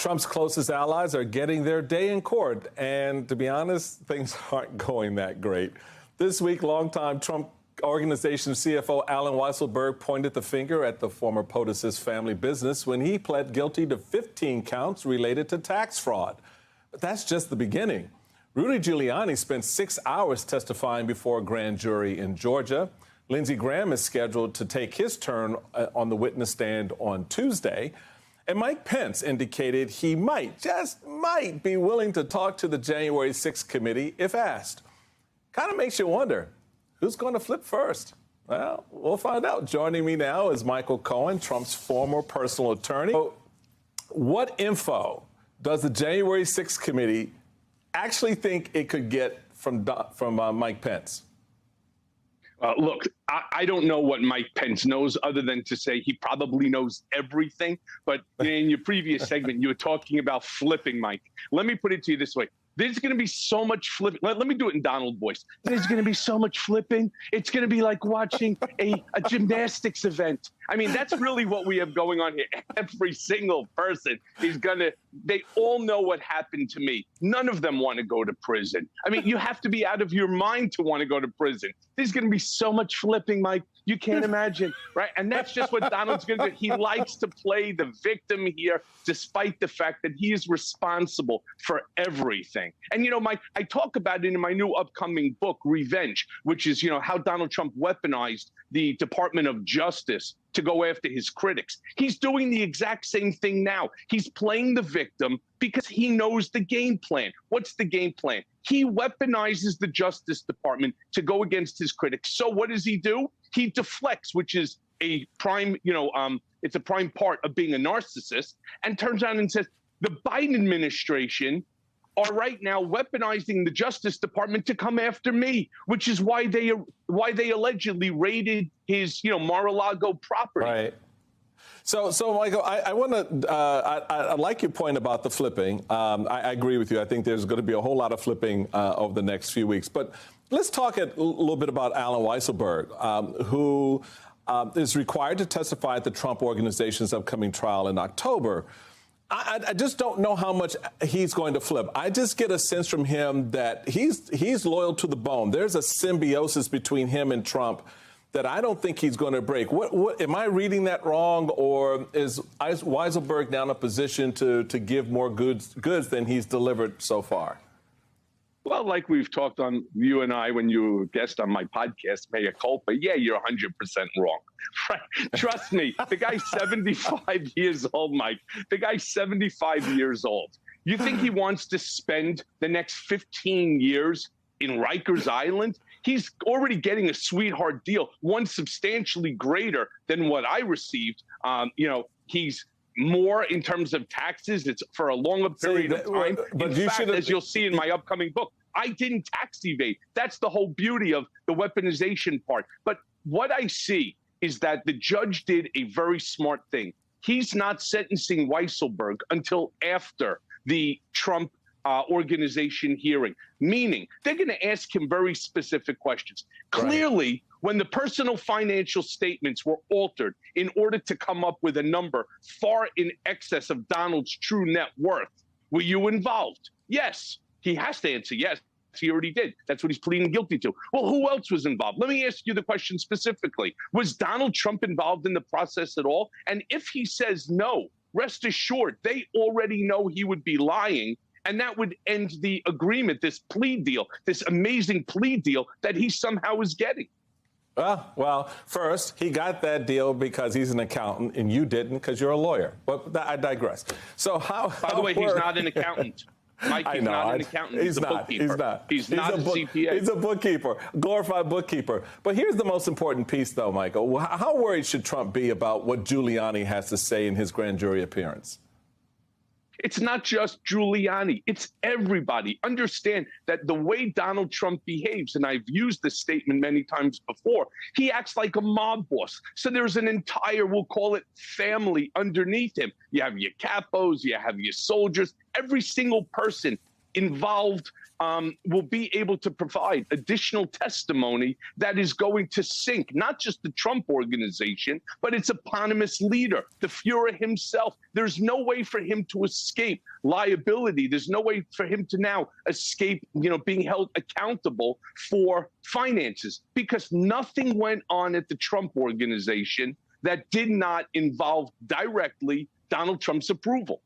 Trump's closest allies are getting their day in court. And to be honest, things aren't going that great. This week, longtime Trump Organization CFO Allen Weisselberg pointed the finger at the former POTUS's family business when he pled guilty to 15 counts related to tax fraud. But that's just the beginning. Rudy Giuliani spent 6 hours testifying before a grand jury in Georgia. Lindsey Graham is scheduled to take his turn on the witness stand on Tuesday. And Mike Pence indicated he just might be willing to talk to the January 6th committee if asked. Kind of makes you wonder, who's going to flip first? Well, we'll find out. Joining me now is Michael Cohen, Trump's former personal attorney. So what info does the January 6th committee actually think it could get from Mike Pence? Look, I don't know what Mike Pence knows other than to say he probably knows everything. But in your previous segment, you were talking about flipping, Mike. Let me put it to you this way. There's going to be so much flipping. Let me do it in Donald voice. There's going to be so much flipping. It's going to be like watching a gymnastics event. I mean, that's really what we have going on here. Every single person is they all know what happened to me. None of them want to go to prison. I mean, you have to be out of your mind to want to go to prison. There's going to be so much flipping, Mike. You can't imagine, right? And that's just what Donald's going to do. He likes to play the victim here, despite the fact that he is responsible for everything. And, Mike, I talk about it in my new upcoming book, Revenge, which is, how Donald Trump weaponized the Department of Justice to go after his critics. He's doing the exact same thing now. He's playing the victim because he knows the game plan. What's the game plan? He weaponizes the Justice Department to go against his critics. So what does he do? He deflects, which is a prime, it's a prime part of being a narcissist, and turns around and says, the Biden administration are right now weaponizing the Justice Department to come after me, which is why they allegedly raided his, Mar-a-Lago property. Right. So Michael, I want to. I like your point about the flipping. I agree with you. I think there's going to be a whole lot of flipping over the next few weeks. But let's talk a little bit about Allen Weisselberg, who is required to testify at the Trump Organization's upcoming trial in October. I just don't know how much he's going to flip. I just get a sense from him that he's loyal to the bone. There's a symbiosis between him and Trump that I don't think he's going to break. What am I reading that wrong, or is Weisselberg now in a position to give more goods than he's delivered so far? Well, like we've talked on, you and I, when you were a guest on my podcast, Mea Culpa, yeah, you're 100% wrong. Right? Trust me, the guy's 75 years old, Mike. The guy's 75 years old. You think he wants to spend the next 15 years in Rikers Island? He's already getting a sweetheart deal, one substantially greater than what I received. He's more in terms of taxes. It's for a longer period of time. But in fact, as you'll see in my upcoming book, I didn't tax evade. That's the whole beauty of the weaponization part. But what I see is that the judge did a very smart thing. He's not sentencing Weisselberg until after the Trump organization hearing, meaning they're going to ask him very specific questions. Right. Clearly, when the personal financial statements were altered in order to come up with a number far in excess of Donald's true net worth, were you involved? Yes. He has to answer yes. He already did. That's what he's pleading guilty to. Well, who else was involved? Let me ask you the question specifically. Was Donald Trump involved in the process at all? And if he says no, rest assured, they already know he would be lying. And that would end the agreement, this plea deal, this amazing plea deal that he somehow is getting. Well, first, he got that deal because he's an accountant, and you didn't because you're a lawyer. But I digress. So By the way, he's not an accountant. Mike, he's not an accountant. He's a bookkeeper. He's not a CPA. He's a bookkeeper, glorified bookkeeper. But here's the most important piece, though, Michael. How worried should Trump be about what Giuliani has to say in his grand jury appearance? It's not just Giuliani. It's everybody. Understand that the way Donald Trump behaves, and I've used this statement many times before, he acts like a mob boss. So there's an entire, we'll call it, family underneath him. You have your capos, you have your soldiers. Every single person involved will be able to provide additional testimony that is going to sink not just the Trump organization, but its eponymous leader, the Fuhrer himself. There's no way for him to escape liability. There's no way for him to now escape, being held accountable for finances, because nothing went on at the Trump organization that did not involve directly Donald Trump's approval.